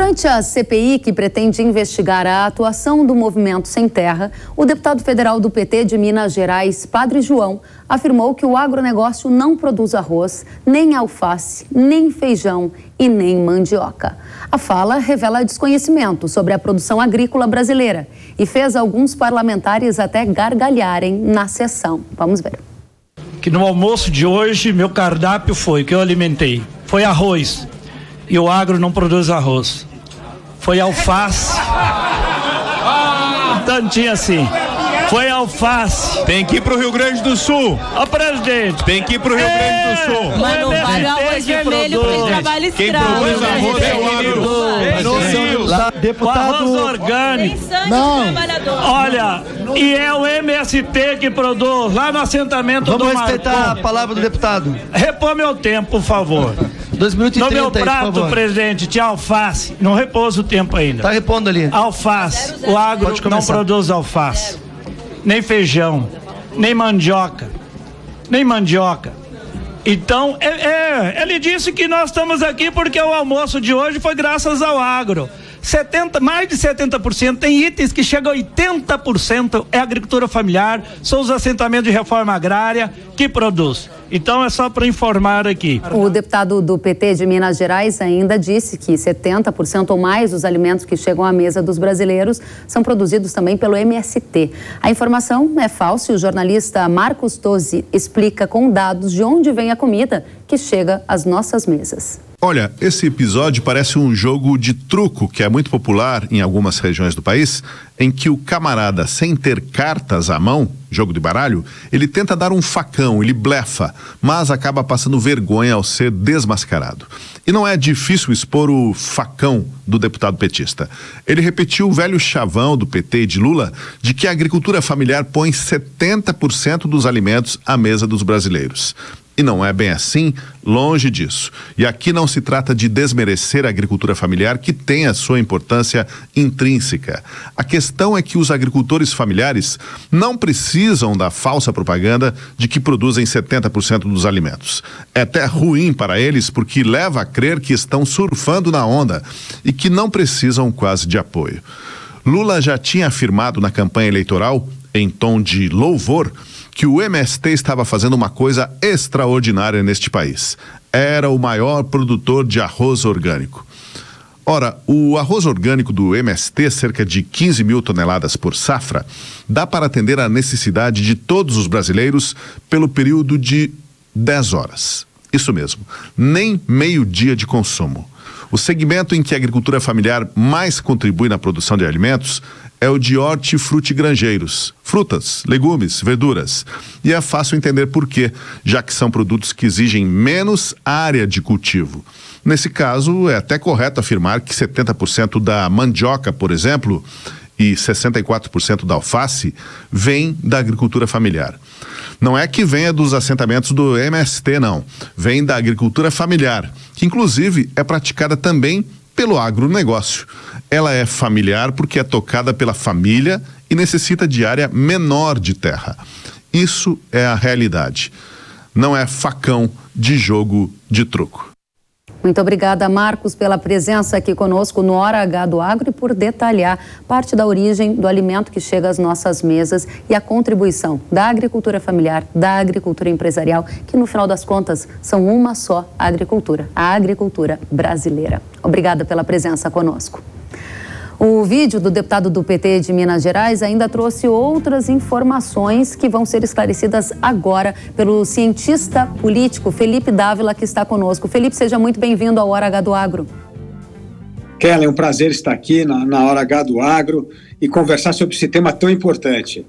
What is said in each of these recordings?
Durante a CPI, que pretende investigar a atuação do Movimento Sem Terra, o deputado federal do PT de Minas Gerais, Padre João, afirmou que o agronegócio não produz arroz, nem alface, nem feijão e nem mandioca. A fala revela desconhecimento sobre a produção agrícola brasileira e fez alguns parlamentares até gargalharem na sessão. Vamos ver. Que no almoço de hoje, meu cardápio que eu alimentei, foi arroz. E o agro não produz arroz. Foi alface. Um tantinho assim. Foi alface. Tem que ir pro Rio Grande do Sul. Ó, presidente. Tem que ir pro Rio Grande do Sul. Mas não vale o arroz vermelho para trabalho escravo. Quem produz arroz é o agro. Deputado. Arroz orgânico. Não. Olha, e é o MST que produz lá no assentamento do Marcon. Vamos respeitar a palavra do deputado. Repõe meu tempo, por favor. 2 minutos e 30 no meu prato, aí, por favor. Presidente, tinha alface. Não repousa o tempo ainda. Tá repondo ali. Alface. O agro não produz alface. Nem feijão. Nem mandioca. Nem mandioca. Então, ele disse que nós estamos aqui porque o almoço de hoje foi graças ao agro. Mais de 70%, tem itens que chegam a 80%, é agricultura familiar, são os assentamentos de reforma agrária que produz. Então é só para informar aqui. O deputado do PT de Minas Gerais ainda disse que 70% ou mais dos alimentos que chegam à mesa dos brasileiros são produzidos também pelo MST. A informação é falsa e o jornalista Marcos Tozzi explica com dados de onde vem a comida que chega às nossas mesas. Olha, esse episódio parece um jogo de truco que é muito popular em algumas regiões do país, em que o camarada, sem ter cartas à mão, jogo de baralho, ele tenta dar um facão, ele blefa, mas acaba passando vergonha ao ser desmascarado. E não é difícil expor o facão do deputado petista. Ele repetiu o velho chavão do PT e de Lula de que a agricultura familiar põe 70% dos alimentos à mesa dos brasileiros. E não é bem assim, longe disso. E aqui não se trata de desmerecer a agricultura familiar, que tem a sua importância intrínseca. A questão é que os agricultores familiares não precisam da falsa propaganda de que produzem 70% dos alimentos. É até ruim para eles porque leva a crer que estão surfando na onda e que não precisam quase de apoio. Lula já tinha afirmado na campanha eleitoral, em tom de louvor, que o MST estava fazendo uma coisa extraordinária neste país. Era o maior produtor de arroz orgânico. Ora, o arroz orgânico do MST, cerca de 15 mil toneladas por safra, dá para atender a necessidade de todos os brasileiros pelo período de 10 horas. Isso mesmo, nem meio-dia de consumo. O segmento em que a agricultura familiar mais contribui na produção de alimentos é o de hortifrutigranjeiros, frutas, legumes, verduras. E é fácil entender por quê, já que são produtos que exigem menos área de cultivo. Nesse caso, é até correto afirmar que 70% da mandioca, por exemplo, e 64% da alface, vem da agricultura familiar. Não é que venha dos assentamentos do MST, não. Vem da agricultura familiar, que inclusive é praticada também pelo agronegócio. Ela é familiar porque é tocada pela família e necessita de área menor de terra. Isso é a realidade. Não é facão de jogo de truco. Muito obrigada, Marcos, pela presença aqui conosco no Hora H do Agro e por detalhar parte da origem do alimento que chega às nossas mesas e a contribuição da agricultura familiar, da agricultura empresarial, que no final das contas são uma só agricultura, a agricultura brasileira. Obrigada pela presença conosco. O vídeo do deputado do PT de Minas Gerais ainda trouxe outras informações que vão ser esclarecidas agora pelo cientista político Felipe Dávila, que está conosco. Felipe, seja muito bem-vindo ao Hora H do Agro. Kelly, é um prazer estar aqui na Hora H do Agro e conversar sobre esse tema tão importante.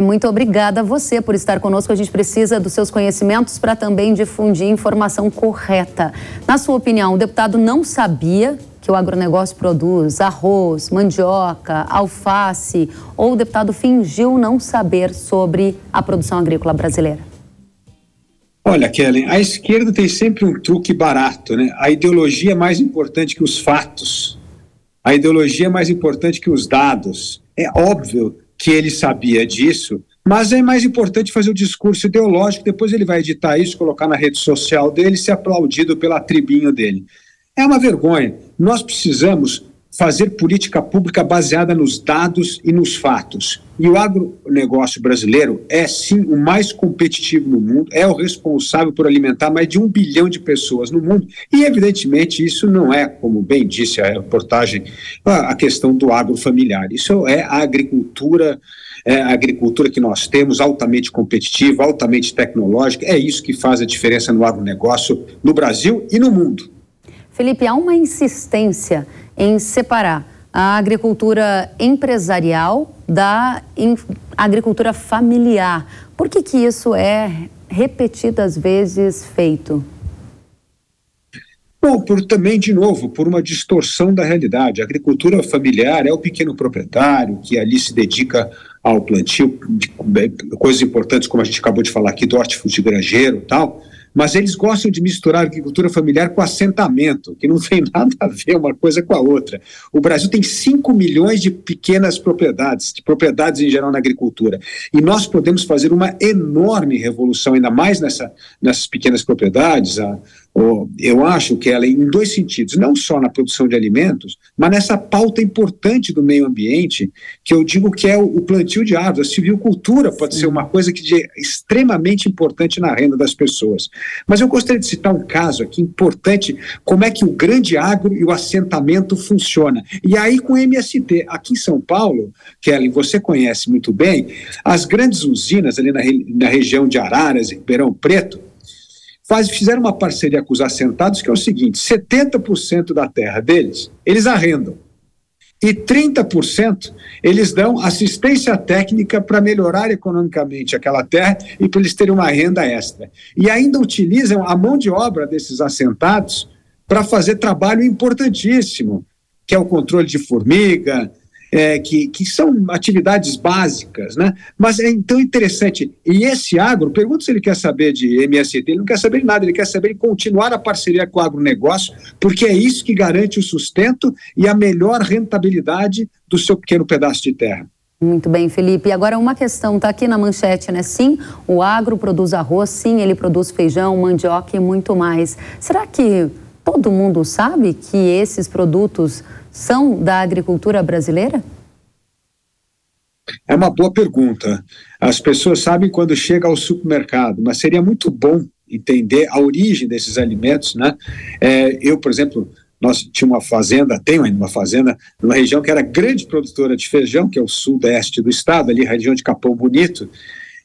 Muito obrigada a você por estar conosco. A gente precisa dos seus conhecimentos para também difundir informação correta. Na sua opinião, o deputado não sabia que o agronegócio produz arroz, mandioca, alface, ou o deputado fingiu não saber sobre a produção agrícola brasileira? Olha, Kelly, a esquerda tem sempre um truque barato, né? A ideologia é mais importante que os fatos. A ideologia é mais importante que os dados. É óbvio que ele sabia disso, mas é mais importante fazer o discurso ideológico, depois ele vai editar isso, colocar na rede social dele e ser aplaudido pela tribinha dele. É uma vergonha nós precisamos fazer política pública baseada nos dados e nos fatos. E o agronegócio brasileiro é, sim, o mais competitivo no mundo, é o responsável por alimentar mais de 1 bilhão de pessoas no mundo. E, evidentemente, isso não é, como bem disse a reportagem, a questão do agrofamiliar. Isso é a agricultura que nós temos, altamente competitiva, altamente tecnológica. É isso que faz a diferença no agronegócio no Brasil e no mundo. Felipe, há uma insistência em separar a agricultura empresarial da agricultura familiar. Por que isso é repetidas vezes feito? Bom, também, de novo, por uma distorção da realidade. A agricultura familiar é o pequeno proprietário que ali se dedica ao plantio de coisas importantes, como a gente acabou de falar aqui, do hortifruti granjeiro e tal, mas eles gostam de misturar a agricultura familiar com assentamento, que não tem nada a ver uma coisa com a outra. O Brasil tem 5 milhões de pequenas propriedades, de propriedades em geral na agricultura, e nós podemos fazer uma enorme revolução, ainda mais nessas pequenas propriedades, eu acho que ela, em 2 sentidos, não só na produção de alimentos, mas nessa pauta importante do meio ambiente, que eu digo que é o plantio de árvores. A silvicultura pode ser uma coisa que é extremamente importante na renda das pessoas. Mas eu gostaria de citar um caso aqui importante, como é que o grande agro e o assentamento funciona. E aí com o MST, aqui em São Paulo, Kelly, você conhece muito bem, as grandes usinas ali na região de Araras, em Ribeirão Preto, fizeram uma parceria com os assentados, que é o seguinte: 70% da terra deles, eles arrendam. E 30% eles dão assistência técnica para melhorar economicamente aquela terra e para eles terem uma renda extra. E ainda utilizam a mão de obra desses assentados para fazer trabalho importantíssimo, que é o controle de formiga, que são atividades básicas, né? Mas é então interessante. E esse agro, pergunto se ele quer saber de MST, ele não quer saber de nada, ele quer saber de continuar a parceria com o agronegócio, porque é isso que garante o sustento e a melhor rentabilidade do seu pequeno pedaço de terra. Muito bem, Felipe. E agora uma questão, está aqui na manchete, né? Sim, o agro produz arroz, sim, ele produz feijão, mandioca e muito mais. Será que todo mundo sabe que esses produtos são da agricultura brasileira? É uma boa pergunta. As pessoas sabem quando chega ao supermercado, mas seria muito bom entender a origem desses alimentos, né? Eu, por exemplo, nós tenho ainda uma fazenda, numa região que era grande produtora de feijão, que é o sudeste do estado, ali a região de Capão Bonito,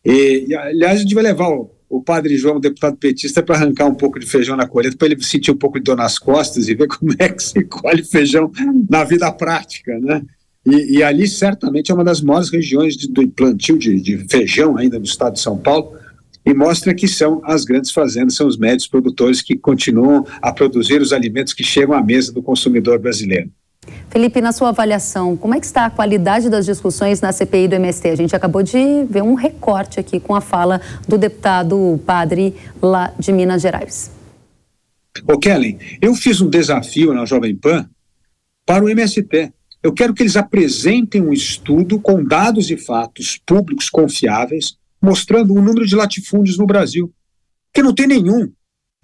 e aliás, a gente vai levar o padre João, deputado petista, para arrancar um pouco de feijão na colheita, para ele sentir um pouco de dor nas costas e ver como é que se colhe feijão na vida prática, né? E ali certamente é uma das maiores regiões do plantio de feijão ainda no estado de São Paulo, e mostra que são as grandes fazendas, são os médios produtores que continuam a produzir os alimentos que chegam à mesa do consumidor brasileiro. Felipe, na sua avaliação, como é que está a qualidade das discussões na CPI do MST? A gente acabou de ver um recorte aqui com a fala do deputado Padre lá de Minas Gerais. Kellen, eu fiz um desafio na Jovem Pan para o MST. Eu quero que eles apresentem um estudo com dados e fatos públicos confiáveis, mostrando o número de latifúndios no Brasil, que não tem nenhum.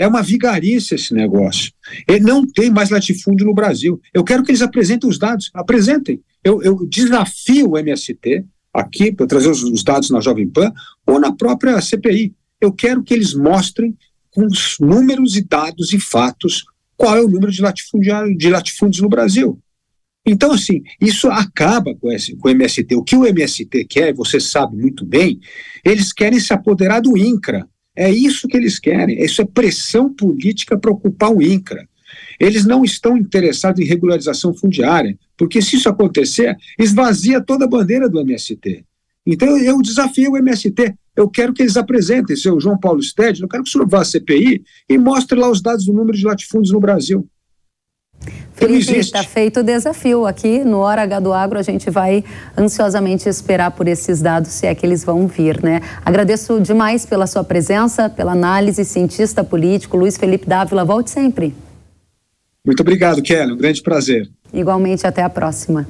É uma vigarice esse negócio. Ele não tem mais latifúndio no Brasil. Eu quero que eles apresentem os dados. Apresentem. Eu desafio o MST aqui, para trazer os dados na Jovem Pan, ou na própria CPI. Eu quero que eles mostrem com os números e dados e fatos qual é o número de latifúndios no Brasil. Então, assim, isso acaba com o MST. O que o MST quer, você sabe muito bem, eles querem se apoderar do INCRA. É isso que eles querem, isso é pressão política para ocupar o INCRA. Eles não estão interessados em regularização fundiária, porque se isso acontecer, esvazia toda a bandeira do MST. Então eu desafio o MST, eu quero que eles apresentem, seu João Paulo Stedley, eu quero que o senhor vá à CPI e mostre lá os dados do número de latifúndios no Brasil. Felipe, está feito o desafio. Aqui no Hora H do Agro a gente vai ansiosamente esperar por esses dados, se é que eles vão vir, né? Agradeço demais pela sua presença, pela análise, cientista político, Luiz Felipe Dávila. Volte sempre. Muito obrigado, Kelly. Um grande prazer. Igualmente, até a próxima.